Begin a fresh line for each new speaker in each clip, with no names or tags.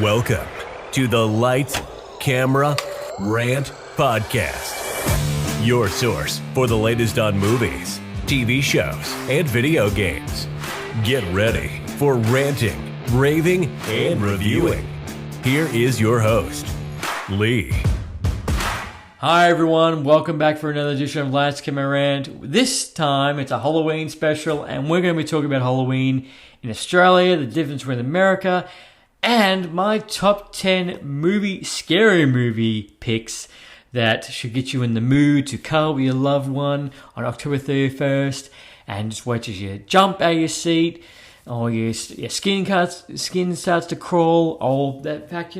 Welcome to the Light, Camera, Rant Podcast. Your source for the latest on movies, TV shows, and video games. Get ready for ranting, raving, and reviewing. Here is your host, Lee.
Hi everyone, welcome back for another edition of Lights, Camera, Rant. This time it's a Halloween special and we're going to be talking about Halloween in Australia, the difference between America, and my top 10 scary movie picks that should get you in the mood to cuddle with your loved one on October 31st and just wait till you jump out of your seat or your skin starts to crawl, or that fact,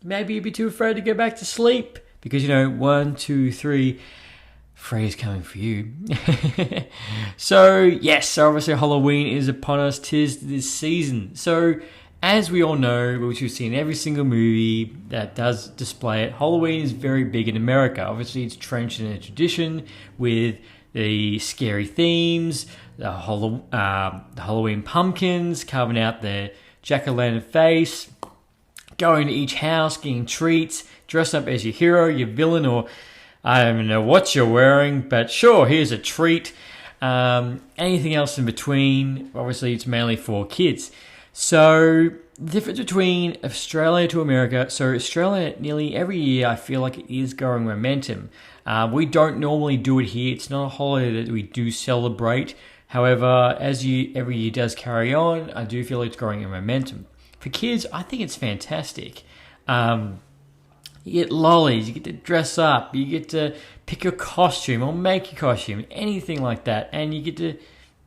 maybe you'd be too afraid to go back to sleep because, 1, 2, 3, Freddy's coming for you. So obviously Halloween is upon us. 'Tis this season. So as we all know, which we've seen in every single movie that does display it, Halloween is very big in America. Obviously, it's trenched in a tradition with the scary themes, the Halloween pumpkins, carving out the jack-o'-lantern face, going to each house, getting treats, dress up as your hero, your villain, or I don't even know what you're wearing, but sure, here's a treat. Anything else in between, obviously, it's mainly for kids. So, the difference between Australia to America. So, Australia, nearly every year, I feel like it is growing momentum. We don't normally do it here. It's not a holiday that we do celebrate. However, as every year does carry on, I do feel it's growing in momentum. For kids, I think it's fantastic. You get lollies, you get to dress up, you get to pick your costume or make your costume, anything like that. And you get to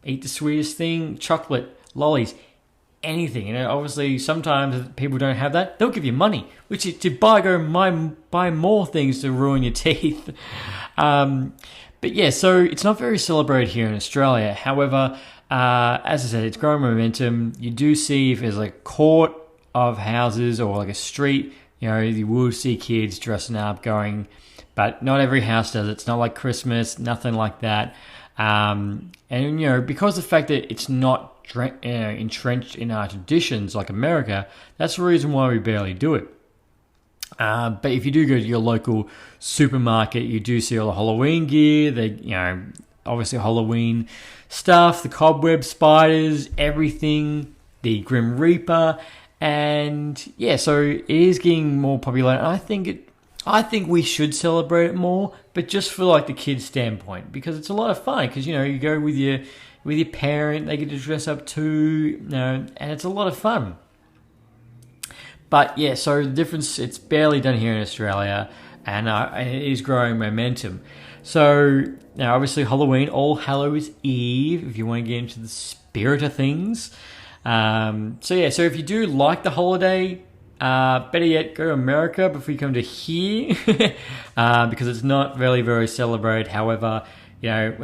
eat the sweetest thing, chocolate, lollies, anything. Obviously, sometimes if people don't have that, they'll give you money, which is to buy more things to ruin your teeth. But yeah, so it's not very celebrated here in Australia. However, as I said, it's growing momentum. You do see if there's a court of houses or like a street, you will see kids dressing up, going, but not every house does it. It's not like Christmas, nothing like that. And because of the fact that it's not entrenched in our traditions like America, that's the reason why we barely do it. But if you do go to your local supermarket, you do see all the Halloween gear, obviously Halloween stuff, the cobweb spiders, everything, the Grim Reaper, and so it is getting more popular. And I think we should celebrate it more, but just for like the kids' standpoint, because it's a lot of fun. Because you go with your parent, they get to dress up too, and it's a lot of fun. But so the difference, it's barely done here in Australia, and it is growing momentum. So now, obviously, Halloween, All Hallows Eve, if you want to get into the spirit of things. So if you do like the holiday, better yet, go to America before you come to here, because it's not very, very celebrated. However,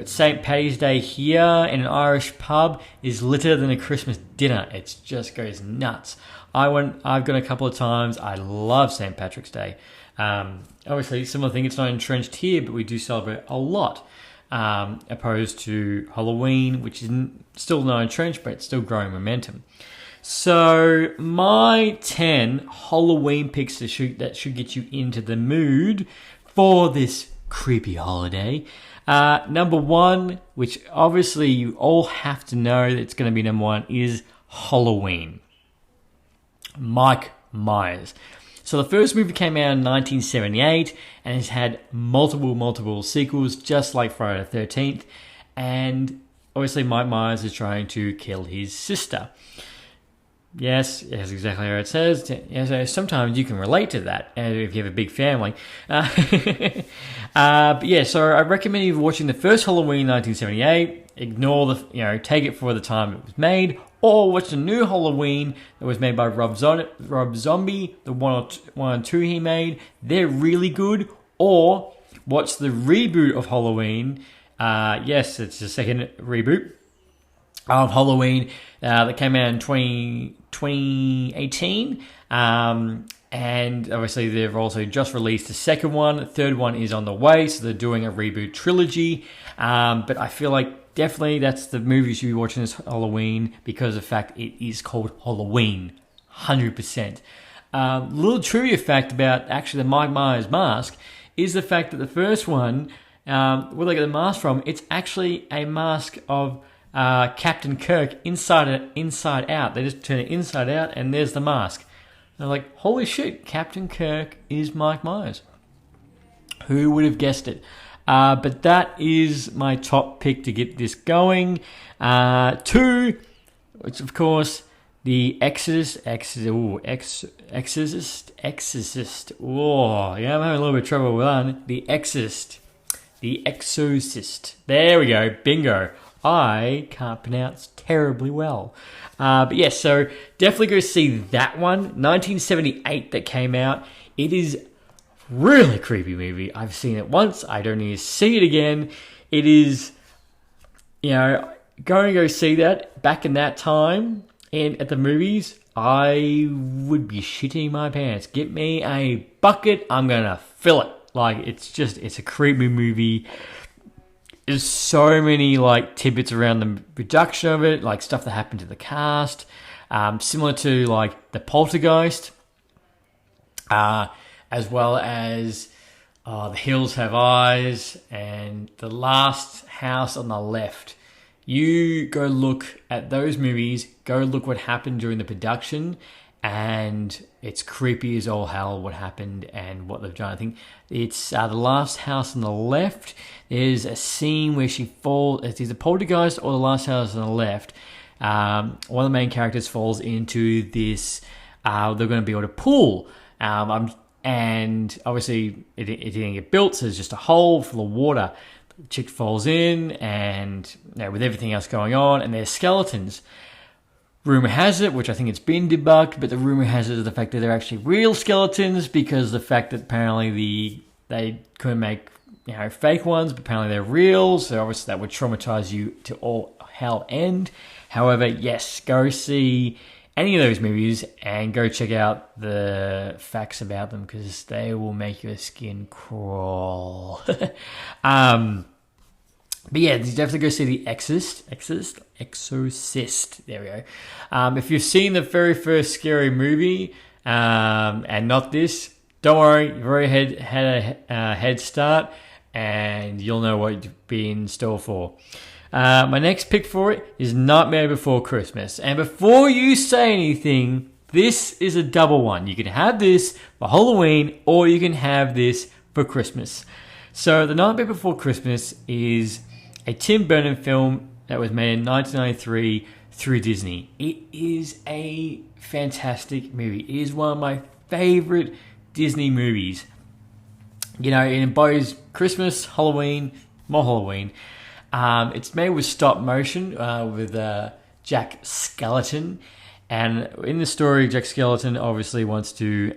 St. Paddy's Day here in an Irish pub is litter than a Christmas dinner. It just goes nuts. I've gone a couple of times. I love St. Patrick's Day. Obviously, similar thing, it's not entrenched here, but we do celebrate a lot, opposed to Halloween, which is still not entrenched, but it's still growing momentum. So, my 10 Halloween picks that should get you into the mood for this creepy holiday. Number 1, which obviously you all have to know that it's going to be number 1, is Halloween. Mike Myers. So the first movie came out in 1978 and has had multiple sequels, just like Friday the 13th. And obviously Mike Myers is trying to kill his sister. Yes, exactly how it says. So sometimes you can relate to that if you have a big family. But so I recommend you watching the first Halloween 1978. Ignore take it for the time it was made, or watch the new Halloween that was made by Rob Zombie, the 1 and 2 he made. They're really good. Or watch the reboot of Halloween. It's the second reboot of Halloween that came out in 2018. And obviously they've also just released the second one. The third one is on the way, so they're doing a reboot trilogy. But I feel like definitely that's the movie you should be watching this Halloween because of the fact it is called Halloween. 100%. Little trivia fact about actually the Mike Myers mask is the fact that the first one, where they get the mask from, it's actually a mask of Captain Kirk inside out. They just turn it inside out, and there's the mask. And they're like, holy shit, Captain Kirk is Mike Myers. Who would have guessed it? But that is my top pick to get this going. 2, which of course, the Exorcist. Oh, yeah, I'm having a little bit of trouble with that. The Exorcist. There we go. Bingo. I can't pronounce terribly well. But yes, so definitely go see that one. 1978 that came out. It is really creepy movie. I've seen it once. I don't need to see it again. It is, go see that. Back in that time, and at the movies, I would be shitting my pants. Get me a bucket. I'm going to fill it. Like, it's a creepy movie. There's so many, like, tidbits around the production of it, like, stuff that happened to the cast. Similar to, like, the Poltergeist. As well as The Hills Have Eyes and The Last House on the Left. You go look at those movies, go look what happened during the production, and it's creepy as all hell what happened and what they've done. I think it's The Last House on the Left. There's a scene where she falls, it's either Poltergeist or The Last House on the Left. One of the main characters falls into this, they're going to build a pool. And obviously it didn't get built, so there's just a hole full of water. The chick falls in, and with everything else going on, and there's skeletons. Rumor has it, which I think it's been debunked, but the rumor has it is the fact that they're actually real skeletons, because the fact that apparently they couldn't make fake ones, but apparently they're real, so obviously that would traumatize you to all hell end. However, yes, go see any of those movies and go check out the facts about them, because they will make your skin crawl. But yeah, definitely go see The Exorcist. There we go. If you've seen the very first scary movie and not this, don't worry, you've already had a head start, and you'll know what to be in store for. My next pick for it is Nightmare Before Christmas. And before you say anything, this is a double one. You can have this for Halloween, or you can have this for Christmas. So The Nightmare Before Christmas is a Tim Burton film that was made in 1993 through Disney. It is a fantastic movie. It is one of my favorite Disney movies. It embodies Christmas, Halloween, more Halloween. It's made with stop motion with Jack Skellington. And in the story, Jack Skellington obviously wants to...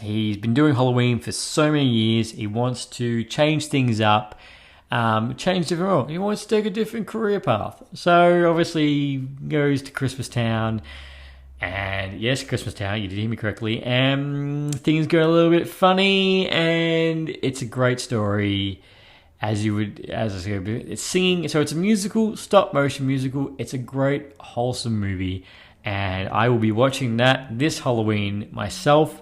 he's been doing Halloween for so many years. He wants to change things up. Change different role. He wants to take a different career path. So obviously he goes to Christmas Town. And yes, Christmas Town, you did hear me correctly. And things go a little bit funny. And it's a great story. As I said, it's singing. So it's a musical, stop motion musical. It's a great, wholesome movie. And I will be watching that this Halloween myself.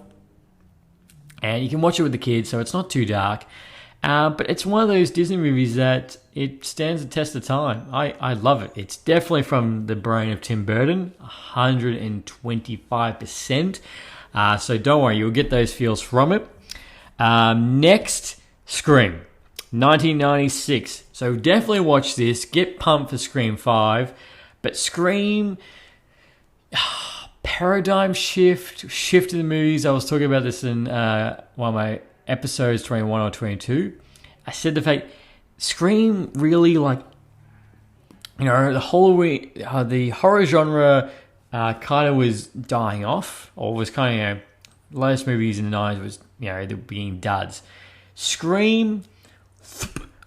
And you can watch it with the kids, so it's not too dark. But it's one of those Disney movies that it stands the test of time. I love it. It's definitely from the brain of Tim Burton, 125%. So don't worry, you'll get those feels from it. Next, Scream, 1996. So definitely watch this. Get pumped for Scream 5. But Scream, paradigm shift in the movies. I was talking about this in one of my episodes 21 or 22. I said the fact Scream really, the Halloween, the horror genre kind of was dying off, or was kind of, latest movies in the 90s was, they're being duds. Scream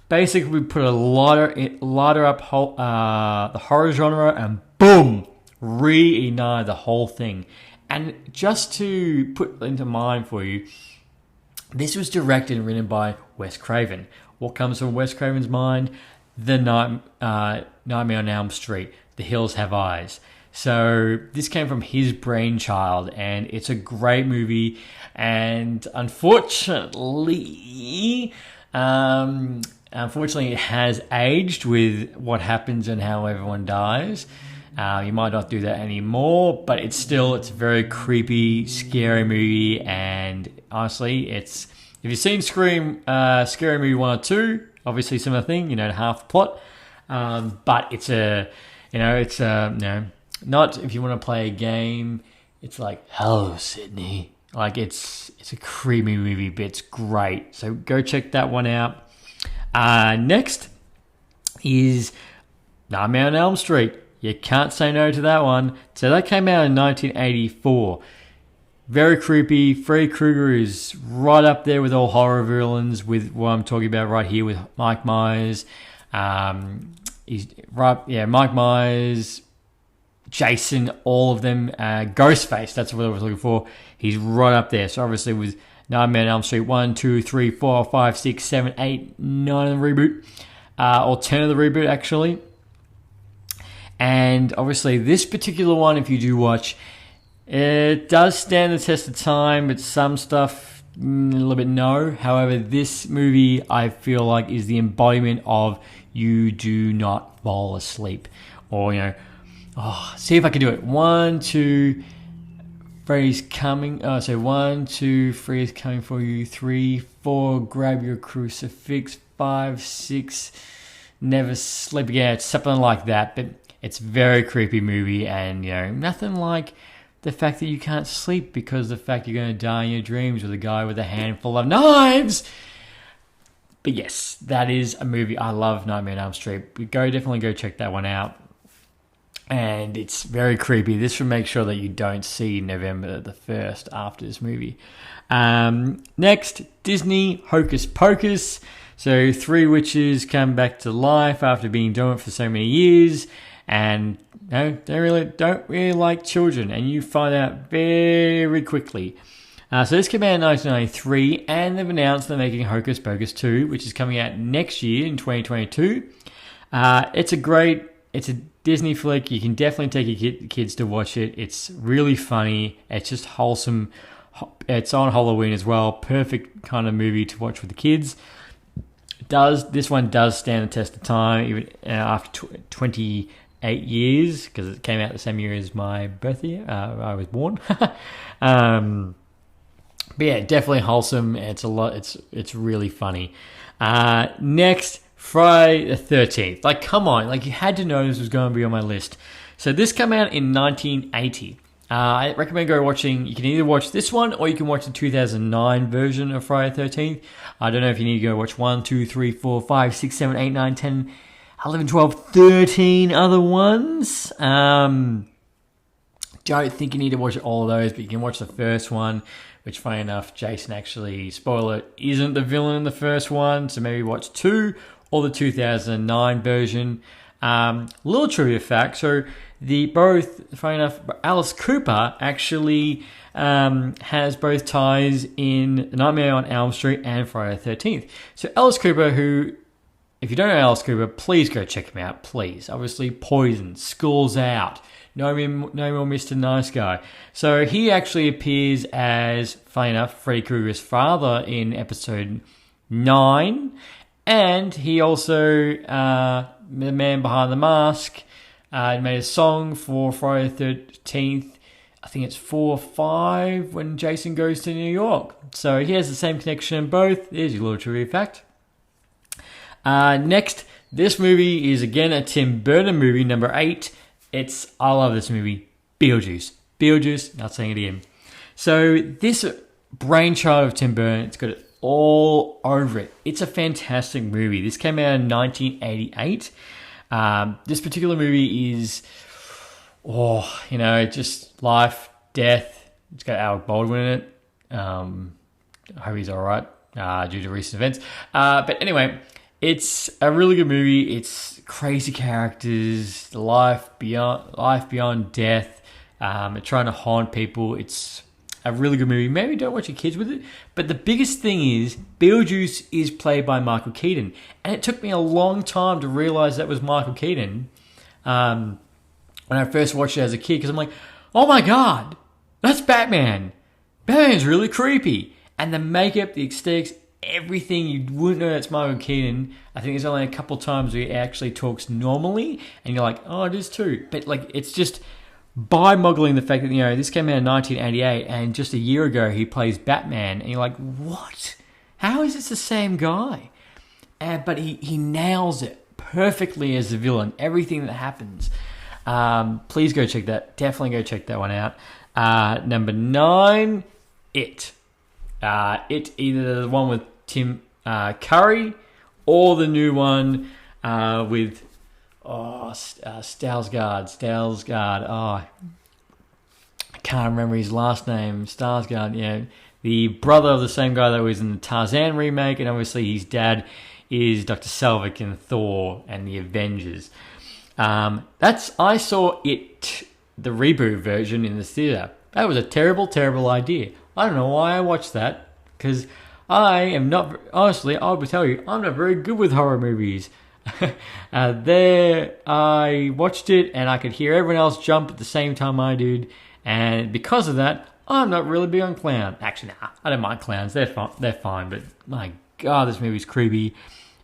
basically put a lighter up the horror genre, and boom, reignited the whole thing. And just to put into mind for you, this was directed and written by Wes Craven. What comes from Wes Craven's mind? The Nightmare on Elm Street, The Hills Have Eyes. So this came from his brainchild, and it's a great movie. And unfortunately, it has aged with what happens and how everyone dies. You might not do that anymore, but it's a very creepy, scary movie. And honestly, if you've seen Scream, Scary Movie 1 or 2, obviously similar thing, half the plot. But not if you want to play a game. It's like, hello, Sydney. Like it's a creepy movie, but it's great. So go check that one out. Next is Nightmare on Elm Street. You can't say no to that one. So that came out in 1984. Very creepy. Freddy Krueger is right up there with all horror villains with what I'm talking about right here with Mike Myers. Mike Myers, Jason, all of them. Ghostface, that's what I was looking for. He's right up there. So obviously with Nightmare on Elm Street 1, 2, 3, 4, 5, 6, 7, 8, 9 of the reboot. Or 10 of the reboot, actually. And obviously this particular one, if you do watch, it does stand the test of time, but some stuff a little bit no. However, this movie I feel like is the embodiment of you do not fall asleep. Or, see if I can do it. 1, 2, Freddy's coming. 1, 2, Freddy's coming for you. 3, 4, grab your crucifix. 5, 6, never sleep again. It's something like that, but it's a very creepy movie, and nothing like the fact that you can't sleep because the fact you're going to die in your dreams with a guy with a handful of knives. But yes, that is a movie. I love Nightmare on Elm Street. Definitely go check that one out. And it's very creepy. This will make sure that you don't see November the 1st after this movie. Next, Disney Hocus Pocus. So 3 witches come back to life after being dormant for so many years, and don't really like children, and you find out very quickly. So this came out in 1993, and they've announced they're making Hocus Pocus 2, which is coming out next year in 2022. It's a Disney flick. You can definitely take your kids to watch it. It's really funny. It's just wholesome. It's on Halloween as well. Perfect kind of movie to watch with the kids. This one does stand the test of time, even after 28 years, because it came out the same year as my birthday. I was born. But yeah, definitely wholesome. It's a lot. It's really funny. Next, Friday the 13th. Like, come on, like you had to know this was going to be on my list. So this came out in 1980. I recommend watching. You can either watch this one or you can watch the 2009 version of Friday the 13th. I don't know if you need to go watch 1, 2, 3, 4, 5, 6, 7, 8, 9, 10, 11, 12, 13 other ones. Don't think you need to watch all of those, but you can watch the first one, which, funny enough, Jason actually, spoiler, isn't the villain in the first one. So maybe watch 2 or the 2009 version. Little trivia fact. So funny enough, Alice Cooper actually has both ties in Nightmare on Elm Street and Friday the 13th. So Alice Cooper, who, if you don't know Alice Cooper, please go check him out, please. Obviously, Poison, Schools Out, No More Mr. Nice Guy. So he actually appears as, funny enough, Freddy Krueger's father in episode 9. And he also, the man behind the mask, made a song for Friday the 13th. I think it's 4 or 5 when Jason goes to New York. So he has the same connection in both. There's your little trivia fact. Next, this movie is again a Tim Burton movie, number 8. I love this movie, Beetlejuice. Beetlejuice, not saying it again. So this brainchild of Tim Burton, it's got it all over it. It's a fantastic movie. This came out in 1988. This particular movie is, just life, death. It's got Alec Baldwin in it. I hope he's all right due to recent events. But anyway, it's a really good movie. It's crazy characters, life beyond death. Trying to haunt people. It's a really good movie. Maybe don't watch your kids with it. But the biggest thing is Beetlejuice is played by Michael Keaton. And it took me a long time to realize that was Michael Keaton. when I first watched it as a kid, because I'm like, oh my god, that's Batman. Batman's really creepy. And the makeup, the aesthetics, everything, you wouldn't know that's Michael Keaton. I think there's only a couple times where he actually talks normally, and you're like, oh, it is too. But like, it's just mind-boggling the fact that, this came out in 1988, and just a year ago he plays Batman, and you're like, what? How is this the same guy? But he nails it perfectly as the villain. Everything that happens. Please go check that. Definitely go check that one out. Number 9, It. It, either the one with Tim Curry or the new one with Skarsgård. Oh, I can't remember his last name. Skarsgård, the brother of the same guy that was in the Tarzan remake, and obviously his dad is Dr. Selvig in Thor and the Avengers. I saw it, the reboot version, in the theater. That was a terrible, terrible idea. I don't know why I watched that, because I am not, honestly, I will tell you, I'm not very good with horror movies. I watched it, and I could hear everyone else jump at the same time I did, and because of that, I'm not really big on clowns. Actually, nah, I don't mind clowns, they're fine, but my god, this movie's creepy,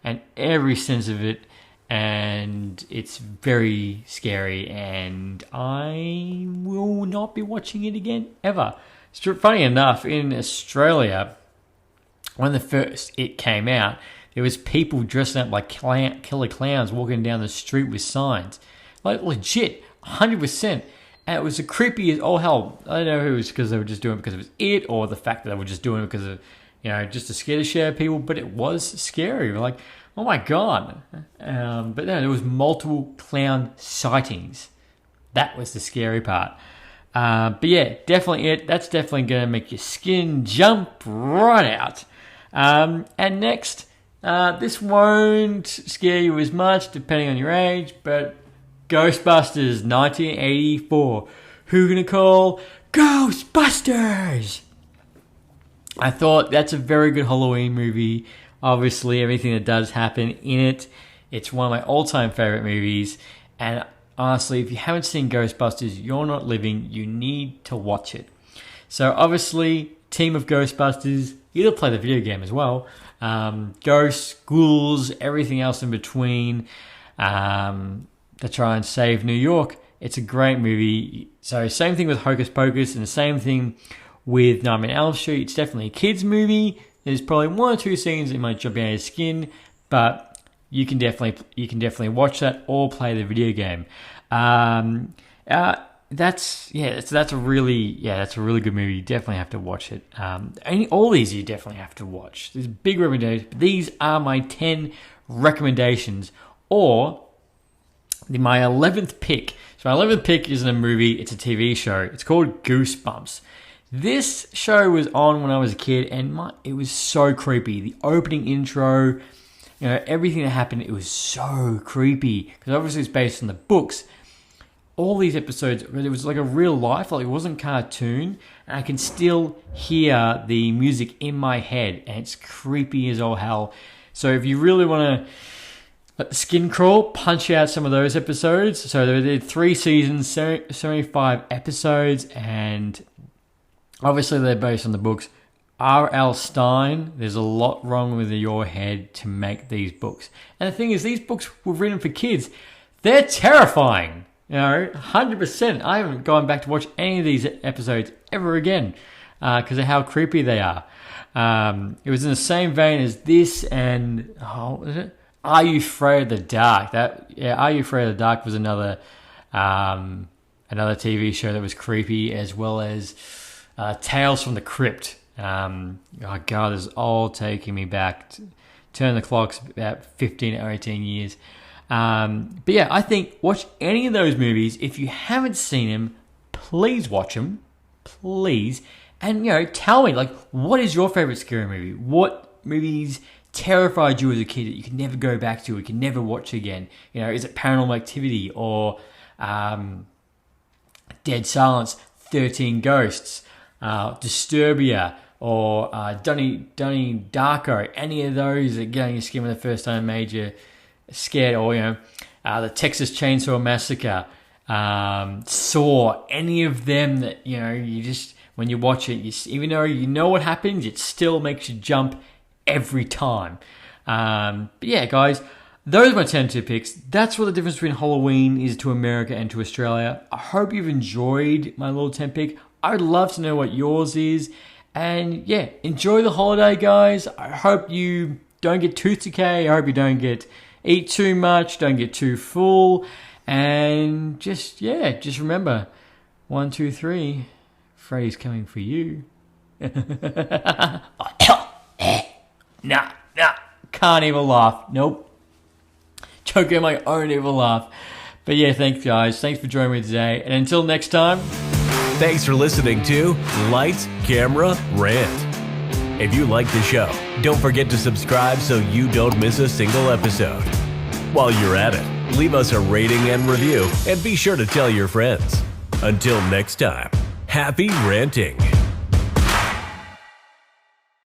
and every sense of it, and it's very scary, and I will not be watching it again, ever. Funny enough, in Australia, when the first It came out, there was people dressing up like killer clowns walking down the street with signs. Like, legit, 100%. And it was the creepiest, oh hell, I don't know if it was because they were just doing it because it was It, or the fact that they were just doing it because of, just to scare the shit out of people, but it was scary. We're like, oh my god. But no, there was multiple clown sightings. That was the scary part. But yeah, definitely It. That's definitely going to make your skin jump right out. And next, this won't scare you as much depending on your age, but Ghostbusters 1984. Who gonna call? Ghostbusters! I thought that's a very good Halloween movie. Obviously, everything that does happen in it. It's one of my all-time favorite movies, and honestly, if you haven't seen Ghostbusters, you're not living. You need to watch it. So obviously, team of Ghostbusters, you play the video game as well. Ghosts, ghouls, everything else in between to try and save New York. It's a great movie. So same thing with Hocus Pocus, and the same thing with Nightmare on Elm Street. It's definitely a kid's movie. There's probably one or two scenes that might jump out of your skin, but you can definitely watch that or play the video game. That's a really good movie. You definitely have to watch it. All these you definitely have to watch. There's big recommendations. But these are my 10 recommendations, or my 11th pick. So my 11th pick isn't a movie; it's a TV show. It's called Goosebumps. This show was on when I was a kid, and it was so creepy. The opening intro, everything that happened, it was so creepy. Because obviously it's based on the books. All these episodes, it was like a real life, like it wasn't cartoon. And I can still hear the music in my head, and it's creepy as all hell. So if you really want to let the skin crawl, punch out some of those episodes. So they did 3 seasons, 75 episodes, and obviously they're based on the books. R.L. Stein, there's a lot wrong with your head to make these books. And the thing is, these books were written for kids. They're terrifying. 100%. I haven't gone back to watch any of these episodes ever again because of how creepy they are. It was in the same vein as this and, is it? Are You Afraid of the Dark? Are You Afraid of the Dark was another TV show that was creepy, as well as Tales from the Crypt. Oh God, this is all taking me back. Turn the clocks about 15 or 18 years. But yeah, I think watch any of those movies. If you haven't seen them, please watch them. Please. And, tell me, what is your favorite scary movie? What movies terrified you as a kid that you can never go back to, you can never watch again? Is it Paranormal Activity or Dead Silence, 13 Ghosts, Disturbia, or Donnie Darko? Any of those that get on your skin when the first time made you scared, or the Texas Chainsaw Massacre, Saw, any of them that, you just, when you watch it, even though you know what happens, it still makes you jump every time. But yeah, guys, those are my 10 picks. That's what the difference between Halloween is to America and to Australia. I hope you've enjoyed my little 10 pick. I'd love to know what yours is. And yeah, enjoy the holiday, guys. I hope you don't get tooth decay. I hope you don't eat too much, don't get too full. And just remember, 1, 2, 3, Freddy's coming for you. Nah, can't even laugh. Nope. Choking my own evil laugh. But yeah, thanks guys. Thanks for joining me today. And until next time.
Thanks for listening to Lights, Camera, Rant. If you like the show, don't forget to subscribe so you don't miss a single episode. While you're at it, leave us a rating and review, and be sure to tell your friends. Until next time, happy ranting.